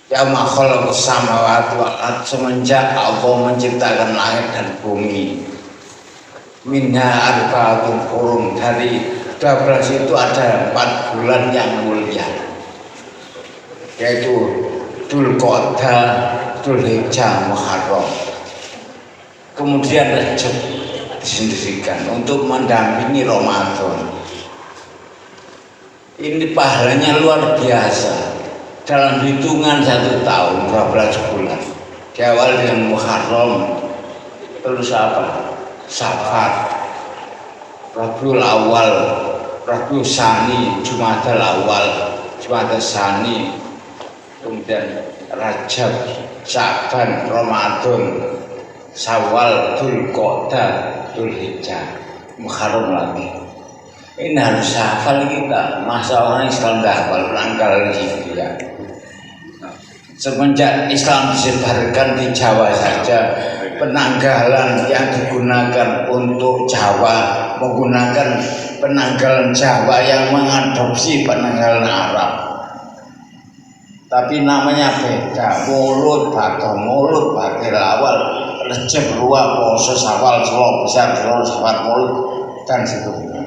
Ya makhluk samawati wal ardh, semenjak Allah menciptakan langit dan bumi. Minha arba'atun hurum, dari 12 itu ada 4 bulan yang mulia, yaitu Dzulqa'dah, Dzulhijjah, Muharram. Kemudian Rajab disendirikan untuk mendampingi Ramadan. Ini pahalanya luar biasa. Dalam hitungan 1 tahun 12 bulan, diawali dengan Muharram, terus apa? Safar, Rabiul Awal, Rabiul Tsani, Jumadal Awal, Jumadal Tsani, kemudian Rajab, Syaban, Ramadan, Syawal, Dzulqa'dah, Dzulhijjah, Muharram lagi. Ini harus hafal kita. Masa orang Islam tidak hafal penanggalan Hijriah. Semenjak Islam disebarkan di Jawa saja, penanggalan yang digunakan untuk Jawa menggunakan penanggalan Jawa yang mengadopsi penanggalan Arab. Tapi namanya beda. Mulut Bakir Awal, Rejab, Ruwa, Poso, Syawal, Selo Besar, Selo Safar, Mulut, dan seterusnya.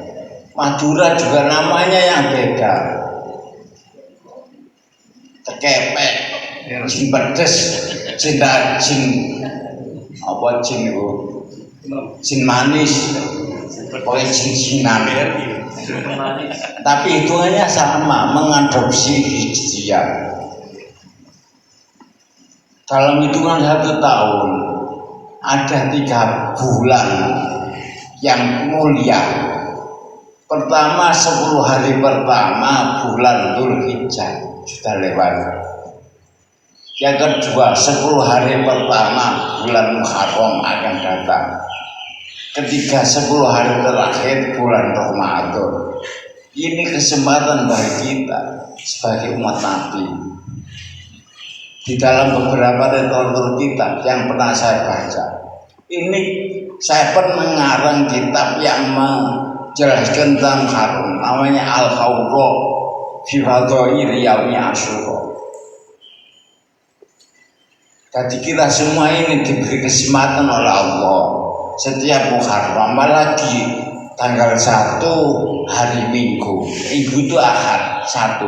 Madura juga namanya yang beda. Tekepek, jin pedes, jin manis, pokoknya jin-jinan. Tapi hitungannya sama, mengadopsi Hijriah. Dalam hitungan 1 tahun ada 3 bulan yang mulia. Pertama, 10 hari pertama bulan Dzulhijjah sudah lewat. Yang kedua, 10 hari pertama bulan Muharram akan datang. Ketiga, 10 hari terakhir bulan Ramadan. Ini kesempatan bagi kita sebagai umat Nabi. Di dalam beberapa literatur kitab yang pernah saya baca, ini saya pernah mengarang kitab yang menjelaskan tentang Muharram, namanya Al-Khawra fi Fadhaili Yaumi Asyura. Jadi kita semua ini diberi kesempatan oleh Allah. Setiap Muharram, apalagi tanggal 1 hari Minggu itu Ahad 1.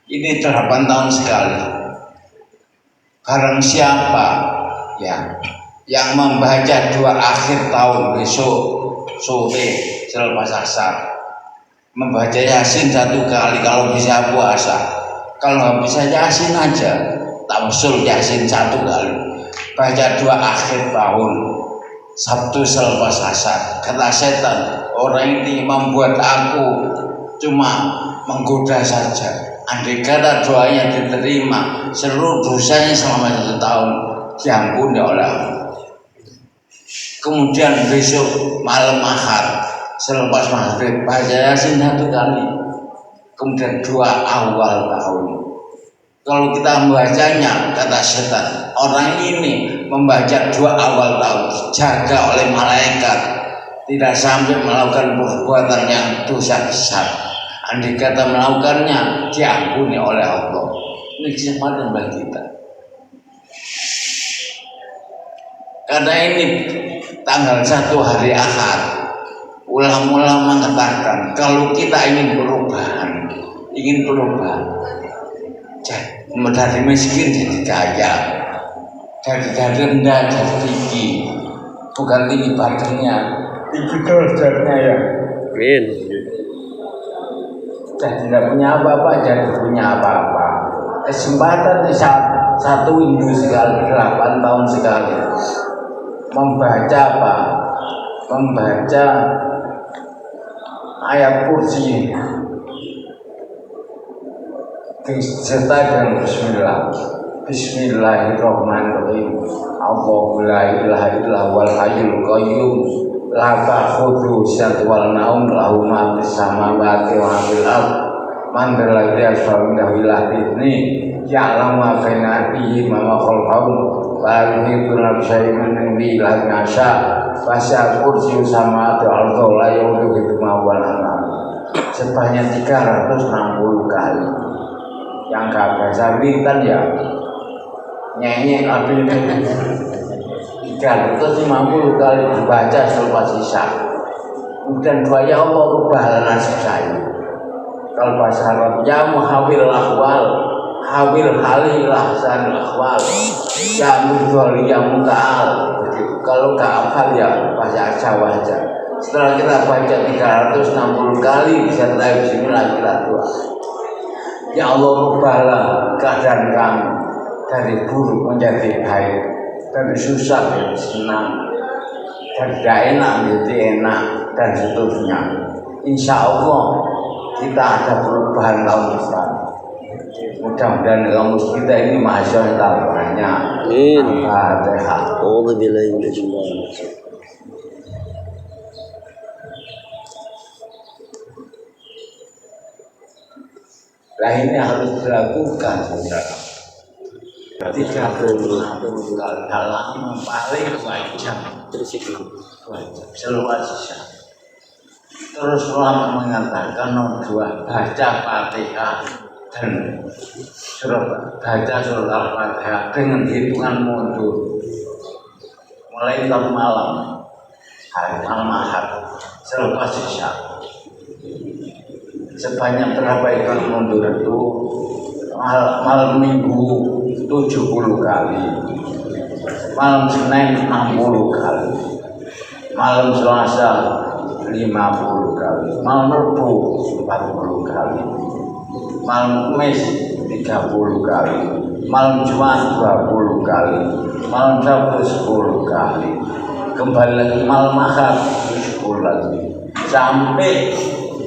Ini 8 tahun sekali. Barang siapa ya yang membaca 2 akhir tahun besok sore selepas asar, membaca Yasin 1 kali, kalau bisa puasa, kalau bisa Yasin aja, tawassul Yasin 1 kali, baca 2 akhir tahun Sabtu selepas asar. Kata setan, orang ini membuat aku cuma menggoda saja. Andai kata doanya diterima, seluruh dosanya selama 1 tahun diampuni oleh Allah. Kemudian besok malam Ahad selepas maghrib baca Yasin 1 kali. Kemudian 2 awal tahun. Kalau kita membacanya, kata setan, orang ini membaca 2 awal tahun dijaga oleh malaikat, tidak sampai melakukan perbuatan yang dosa besar. Andai kata melakukannya, diampuni oleh Allah. Ini kesempatan bagi kita. Karena ini tanggal 1 hari Ahad, ulama-ulama mengatakan kalau kita ingin perubahan, dari miskin jadi kaya, dari rendah jadi tinggi, bukan tinggi badannya, tinggi derajatnya ya. Amin. Dan tidak punya apa-apa jadi punya apa-apa. Kesempatan di satu minggu sekali, 8 tahun sekali, membaca apa? Membaca ayat kursi disertai dengan Bismillah. Bismillahirrahmanirrahim. Allahu la ilaha illa huwal hayyul qayyum la ta'khudhuhu sinatun wa la nawm lahu ma fis samawati wa ma fil ardh man dzal ladzi yashfa'u illa bi'idznihi ya'lamu ma baina aydihim wa ma khalfahum wa yuhituna bi syai'in min ilmihi illa bima syaa' wasi'a kursiyyuhu samawati wal ardh la yaudhuhu hifdhuhuma wa huwal 'aliyyul 'azim. Sebanyak 360 kali. Yang gak bahasa witan ya nyanyi tapi 350 kali dibaca selepas isya. Kemudian doa ya Allah rubah nasib saya. Kalau bahasa Arab ya muhawil ahwal, hawil halil ahsan ahwal, ya mudhali ya muta'al. Kalau nggak hafal ya bahasa Jawa aja. Setelah kita baca 360 kali bisa tahu bismillah kita doa. Ya Allah rubahlah keadaan kami dari buruk menjadi baik, dari susah menjadi senang, dari tidak enak menjadi enak dan seterusnya. Insya Allah kita ada perubahan tahun depan. Mudah-mudahan kampus kita ini masyaallah banyak. Amin. Al-Fatihah. Nah ini harus dilakukan, saudara. 36 kali halaman paling wajib. Seluas sisa. Terus ulama mengatakan dua baca Fatihah dan baca surat Al-Fatihah dengan hitungan mundur mulai jam malam hari Ahad selepas isya. Sebanyak berapa hitungan mundur itu? Malam Minggu 70 kali, malam Senin 60 kali, malam Selasa 50 kali, malam Rabu 40 kali, malam Kamis 30 kali, malam Jumat 20 kali, malam Sabtu 10 kali, kembali lagi malam Ahad 10 lagi, sampai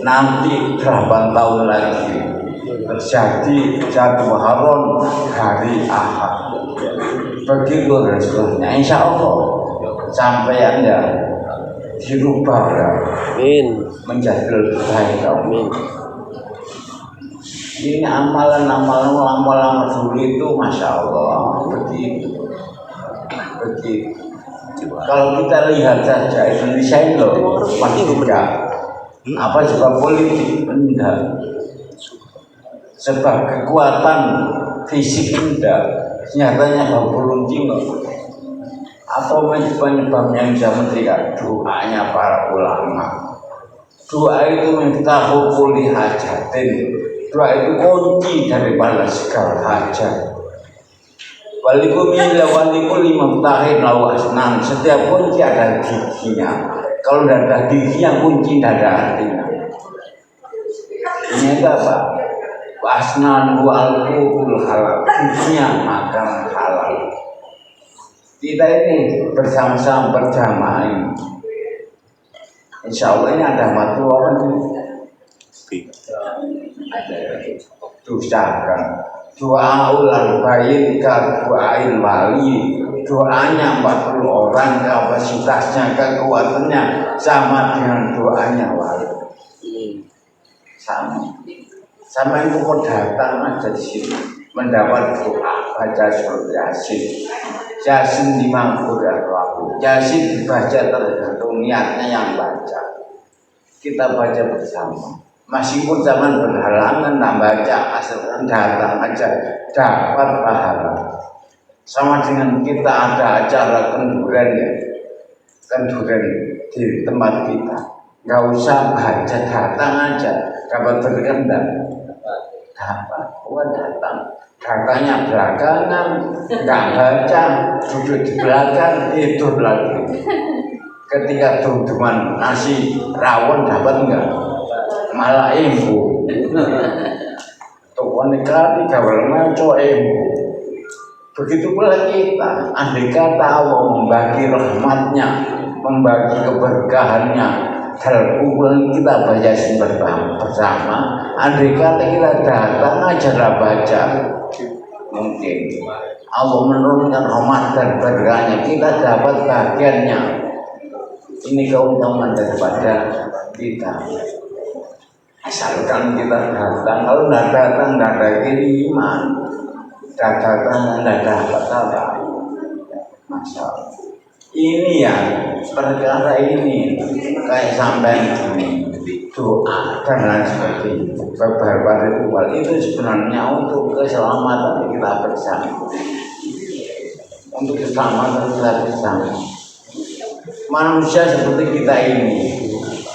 nanti 8 tahun lagi terjadi 1 Muharram hari Ahad. Begitu Rasulullah. Insya Allah sampai Anda dirubah menjadi lebih baik. Amin. Ini amalan-amalan dulu itu Masya Allah begitu. Kalau kita lihat saja Indonesia itu masih tidak apa sebab politik enggak, sebab kekuatan fisik enggak, nyatanya beruntung atau penyebabnya bisa menterikan doanya para ulama. Doa itu minta hukuli hajatin. Doa itu kunci daripada segala hajat. Walikumila walikuli mutahin lawasnan. Setiap kunci ada giginya. Kalau tidak ada giginya kunci tidak ada artinya. Ini apa? Wasnan walkul halal. Giginya makan halal. Kita ini bersama-sama berjamaah ini. Insya Allah ini ada matullah ada dosakan doa ulang bayin ke doain wali, doanya 40 orang, kapasitasnya kekuatannya sama dengan doanya wali. Sama itu kok datang aja di sini mendapat doa baca surat Yasin. Yasin dimangkur dan laku. Yasin dibaca tergantung niatnya yang baca. Kita baca bersama. Meskipun zaman berhalangan tak baca, asalkan datang aja dapat pahala. Sama dengan kita ada acara kenduren ya, kenduren di tempat kita. Gak usah baca, datang aja dapat berkendak. Dapat, datang. Datanya belakangan, nggak baca, duduk di belakang, tidur lagi. Ketika dum-duman nasi rawon dapat enggak? Malah ibu. Tuhan kali gawal maco ibu. Begitu pula kita, andai kata Allah membagi rahmatnya, membagi keberkahannya, dalam kumpulan kita baca bersama, andai kata kita datang aja lah baca, mungkin Allah menurunkan rahmat dan berkahnya, kita dapat bagiannya. Ini keutamaan daripada kita. Asalkan kita datang, kalau tidak datang tidak ada kiriman, tidak datang tidak ada apa-apa. Masalah. Ini ya perkara ini kayak sampai doa dan lain sebagainya. Beberapa ritual itu sebenarnya untuk keselamatan kita bersama. untuk keselamatan kita bersama. Manusia seperti kita ini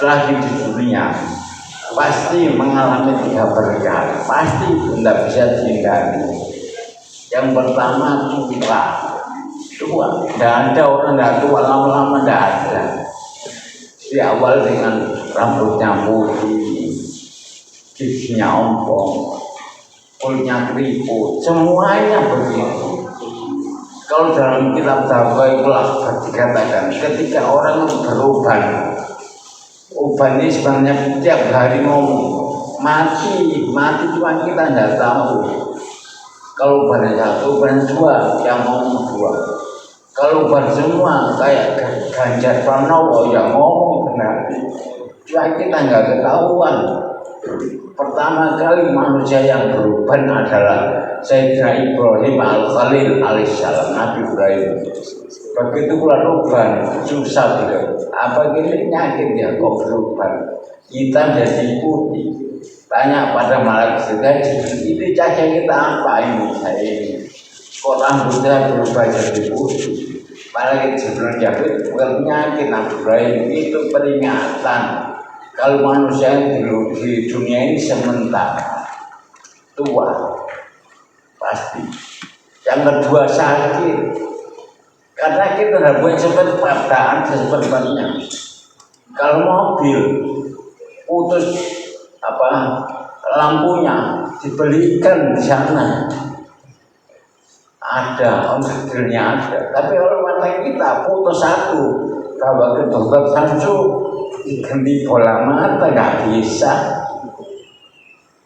lagi di dunia pasti mengalami 3 perkara, pasti tidak bisa dihindari. Yang pertama tua, tidak ada orang tidak tua lama-lama tidak ada. Di awal dengan rambutnya putih, giginya ompong, kulitnya keriput, semuanya begitu. Kalau dalam kitab Tabaikulah dikatakan ketika orang beruban, uban ini sebenarnya tiap hari ngomong mati cuma kita tidak tahu. Kalau uban 1, uban 2 yang ngomong 2. Kalau uban semua kayak Ganjar Pranowo yang ngomong benar, cuma kita nggak ketahuan. Pertama kali manusia yang beruban adalah Sayyidina Ibrahim Al-Khalil alaihissalam, Nabi Ibrahim. Begitu keluar uban susah gitu. Apa gini nyakit ya kok beruban? Kita jadi putih. Tanya pada malaikat ini caca kita apa ini saya ini? Kok rambutnya berubah jadi putih? Malaikat Jibril jawab penyakit Nabi Ibrahim itu peringatan. Kalau manusia di dunia ini sementara tua pasti. Yang kedua sakit, karena kita tidak punya seperti padaan sepertinya. Kalau mobil putus lampunya dibelikan di sana ada, mobilnya ada. Tapi kalau mata kita putus 1, bawa ke dokter langsung diganti bola mata nggak bisa.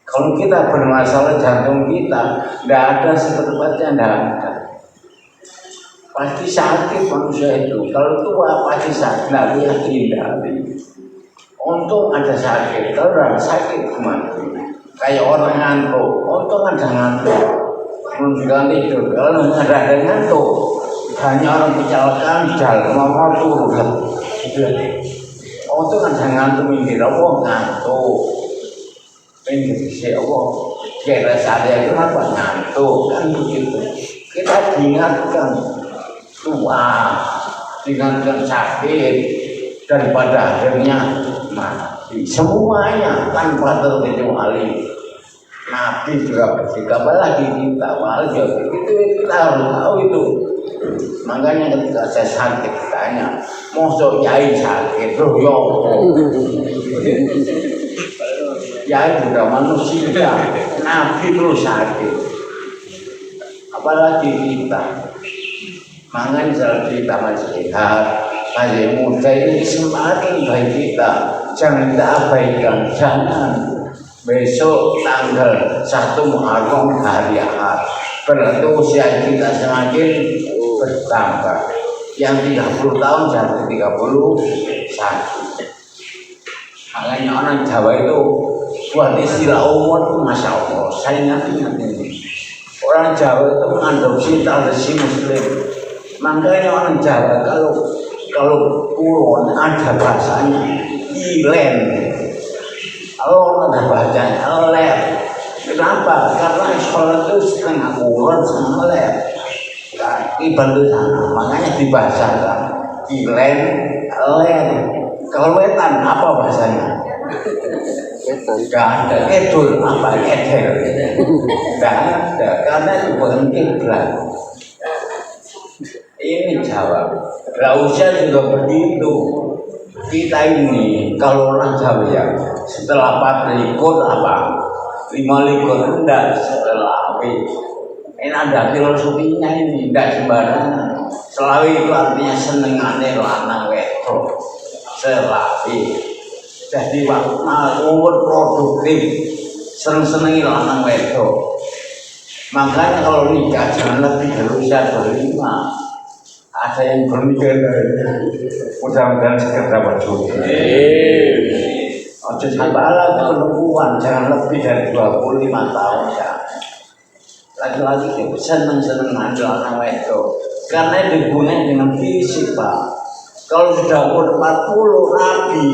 Kalau kita bermasalah jantung kita, tidak ada sepertinya, tidak ada. Pasti sakit manusia itu. Kalau tua pasti sakit, tidak bisa dihindari. Untung ada sakit, kalau tidak sakit mati. Kayak orang ngantuk, untung ada ngantuk. Menunjukkan tidur, kalau nggak ada ngantuk, hanya orang kecelakaan jalan mau turun. Untung ada ngantuk mikir, oh ngantuk. Pengen bisa Allah kira saya kenapa ngantuk kan begitu. Kita diingatkan tua, diingatkan sakit, dan pada akhirnya mati semuanya tanpa terkecuali. Nabi juga begitu, apalagi kita wajib itu kita harus tahu itu. Makanya ketika saya sakit tanya, mosok yai sakit, loh yo. Ya juga manusia, Nabi terus sakit, apalagi kita. Makanya kalau kita masih sehat, masih muda ini semakin baik kita. Jangan kita abaikan, jangan. Besok tanggal 1 Muharram hari Ahad, berarti usia kita semakin bertambah. Yang 30 tahun jadi 31. Makanya orang Jawa itu buat istilah umur itu Masya Allah, saya ingat ini. Orang Jawa itu mengadopsi tradisi Muslim. Makanya orang Jawa kalau kulon ada bahasanya ilen, kalau ada bahasanya ler. Kenapa? Karena sekolah itu setengah kulon setengah ler. Ibadah sana, makanya dibahasakan ilen, ler. Kalau wetan apa bahasanya? Gak ada. Edul apa? Edel. Gak ada. Karena itu bukan kiblat. Ini Jawa. Lausia juga begitu. Kita ini kalau orang Jawa ya setelah 4 likur apa? 5 likur enggak setelah ini ada filosofinya ini enggak sembarangan. Selawi itu artinya senengane lanang wedok. Selawi. Jadi waktu umur produktif seneng-senengi lanang wedok. Makanya kalau nikah jangan lebih dari usia 25. Ada yang bernikah mudah-mudahan segera dapat jodoh. Ojo sampai perempuan jangan lebih dari 25 tahun ya. Laki-laki itu seneng-seneng mandi lanang wedok karena dihubungkan dengan fisik Pak. Kalau sudah umur 40 Nabi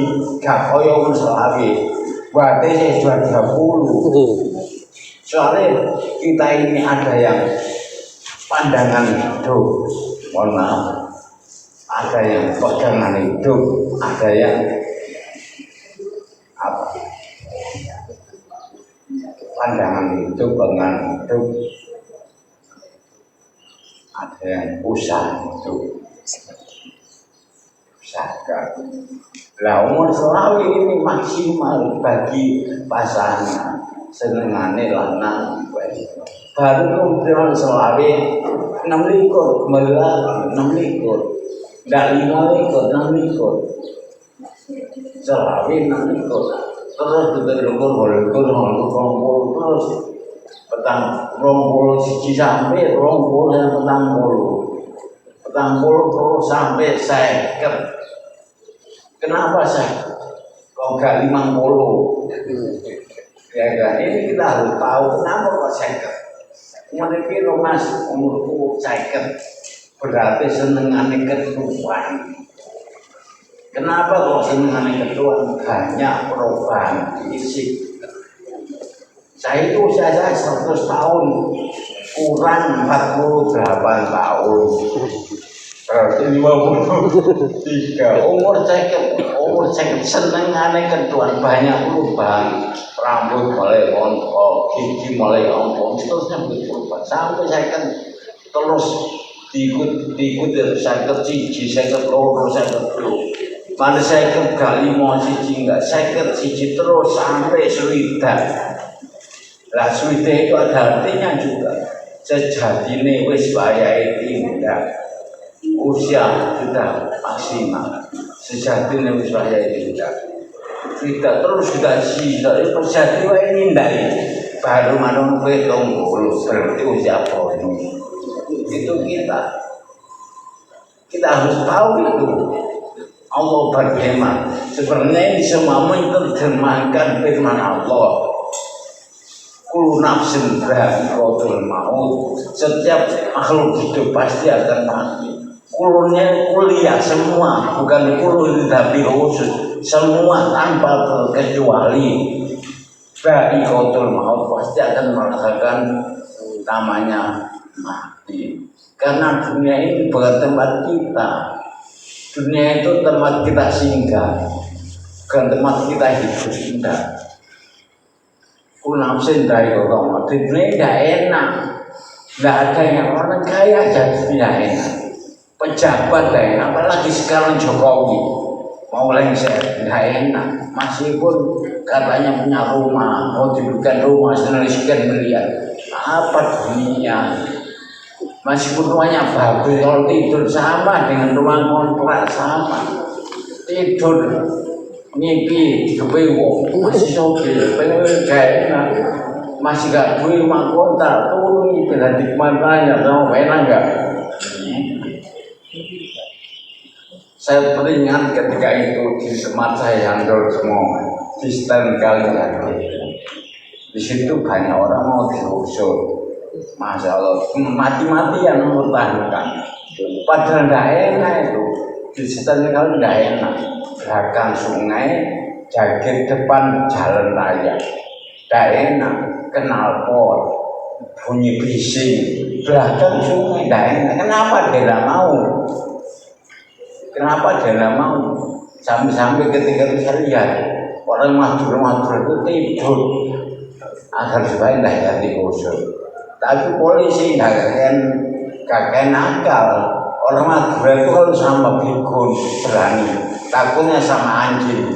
gak koyo selawi, berarti saya sudah 30. Soalnya kita ini ada yang pandangan hidup. Mohon maaf, ada yang pegangan hidup, ada yang apa? Pandangan hidup, pegangan hidup, ada yang usaha hidup, usahakan. Lah umur selawi ini maksimal bagi pasangan senengane lanang baru kemudian selawi 6 likur melah 6 likur nggak 5 likur 6 likur selawi 6 likur terus betul-betul terus petang rombol siji sampai rombol dan petang terus sampai 50. Kenapa saya kok gak 50? Ya kan, ini kita harus tahu kenapa kok 50. Memiliki mas umurku 50 berarti senengane ketuaan. Kenapa kok senengane ketuaan? Banyak perubahan fisik. Saya itu usia saya 100 tahun kurang 48 tahun. Berarti 53 umur cekep senengane ketuaan banyak perubahan rambut mulai rontok gigi mulai ompong seterusnya berubah sampai saya kan terus diikut saya ke siji saya ke loro saya ke telu pada saya ke galimo siji enggak saya ke siji terus sampai swidak. Lah swidak itu ada artinya juga sejatine wis wayahe tindak usia sudah maksimal sejatinya usia tidak terus sudah dari persatuan ini baru manung petong berarti usia penuh itu kita harus tahu itu Allah berfirman sebenarnya ini semua menerjemahkan firman Allah kullu nafsin dha'iqatul maut setiap makhluk hidup pasti akan mati. Kulunya kuliah semua, bukan kulu tapi khusus semua tanpa terkecuali dha'iqatul maut pasti akan merasakan namanya mati. Karena dunia ini bukan tempat kita. Dunia itu tempat kita singgah, bukan tempat kita hidup indah. Nafsin dari orang dunia tidak enak, tidak ada yang orang kaya jadi tidak enak. Pejabat tidak enak, apalagi sekarang Jokowi mau lengser tidak enak. Meskipun katanya punya rumah, mau diberikan rumah sekian miliar, apa dunia? Meskipun rumahnya bagus, kalau tidur sama dengan rumah kontrak sama, tidur mimpi duwe wong masih sopir pengen kayak masih gak duwe mahkota turun itu nanti matanya kamu enak gak? Saya teringat ketika itu di tempat saya handle semua di stand kalian di situ banyak orang mau diusur masalah mati-matian mempertahankan padahal gak enak itu di stand kalian gak enak belakang sungai, jaget depan jalan raya. Tak enak, knalpot, bunyi bising, belakang sungai, tak enak. Kenapa dia tidak mau? Kenapa dia tidak mau? Sampai ketika saya lihat orang madur itu tidur agar supaya tidak jadi gosok. Tapi polisi kakek nakal. Orang Madura itu kalau sama pikun berani, takutnya sama anjing.